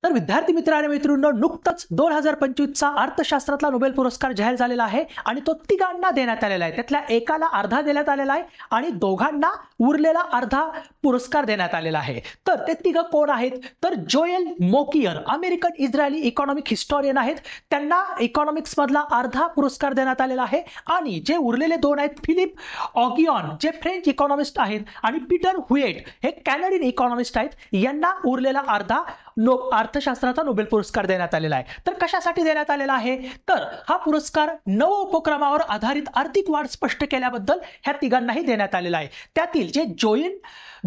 तर विद्यार्थी मित्र आणि मैत्रिणींनो, नुकतंच 2025 चा अर्थशास्त्रातला नोबेल पुरस्कार जाहीर झालेला आहे आणि तो तिघांना देण्यात आलेला आहे. त्यातल्या एकाला अर्धा देण्यात आलेला आहे आणि दोघांना उरलेला अर्धा पुरस्कार देण्यात आलेला आहे. तर ते तिघ कोण आहेत? तर जोएल मोकियर अमेरिकन इस्रायली इकॉनॉमिक हिस्टॉरियन आहेत. त्यांना इकॉनॉमिक्स मधला अर्धा पुरस्कार देण्यात आलेला आहे आणि जे उरलेले दोन आहेत, फिलिप ऑगियॉन जे फ्रेंच इकॉनॉमिस्ट आहेत आणि पीटर हुएट हे कॅनडियन इकॉनॉमिस्ट आहेत, यांना उरलेला अर्धा अर्थशास्त्राचा नोबेल पुरस्कार देण्यात आलेला आहे. तर कशासाठी देण्यात आलेला आहे? तर हा पुरस्कार नव उपक्रमावर आधारित आर्थिक वाढ स्पष्ट केल्याबद्दल ह्या तिघांनाही देण्यात आलेला आहे. त्यातील जे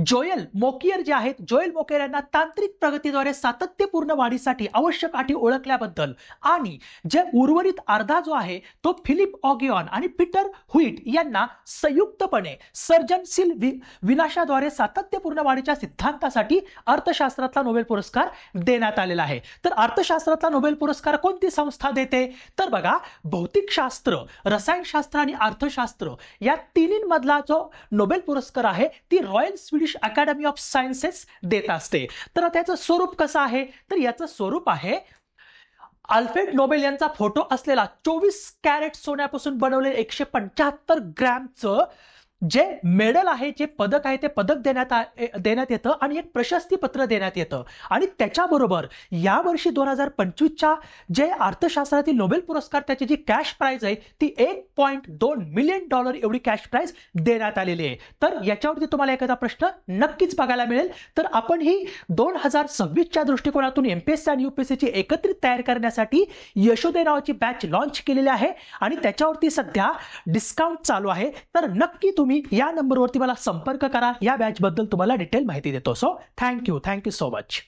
जोएल मोकियर जे आहेत, जोएल मोकियर यांना तांत्रिक प्रगतीद्वारे सातत्यपूर्ण वाढीसाठी आवश्यक अटी ओळखल्याबद्दल आणि जे उर्वरित अर्धा जो आहे तो फिलिप ऑगियॉन आणि पीटर हुईट यांना संयुक्तपणे सर्जनशील विनाशाद्वारे सातत्यपूर्ण वाढीच्या सिद्धांतासाठी अर्थशास्त्रातला नोबेल पुरस्कार देण्यात आलेला आहे. तर अर्थशास्त्रातला नोबेल पुरस्कार कोणती संस्था देते? तर बघा, भौतिकशास्त्र, रसायनशास्त्र आणि अर्थशास्त्र या तिन्हींमधला जो नोबेल पुरस्कार आहे ती royal Swedish academy of sciences देत असते. तर त्याचं स्वरूप कसं आहे? तर याचं स्वरूप आहे अल्फ्रेड नोबेल यांचा फोटो असलेला 24 कॅरेट सोन्यापासून बनवलेले 175 ग्रॅमचं जे मेडल आहे, जे पदक आहे, ते पदक देण्यात येतं आणि एक प्रशस्ती पत्र देण्यात येतं. आणि त्याच्याबरोबर यावर्षी 2025च्या जे अर्थशास्त्रातील नोबेल पुरस्कार त्याची जी कॅश प्राइज आहे ती $1.2 मिलियन एवढी कॅश प्राइज देण्यात आलेली आहे. तर याच्यावरती तुम्हाला एखादा प्रश्न नक्कीच बघायला मिळेल. तर आपण ही 2026च्या दृष्टिकोनातून एमपीएससी आणि यूपीएससीची एकत्रित तयारी करण्यासाठी यशोदय नावाची बॅच लॉन्च केलेली आहे आणि त्याच्यावरती सध्या डिस्काउंट चालू आहे. तर नक्की तुम्ही या नंबरवरती मला संपर्क करा. या बॅच बद्दल तुम्हाला डिटेल माहिती देतो. So thank you so much.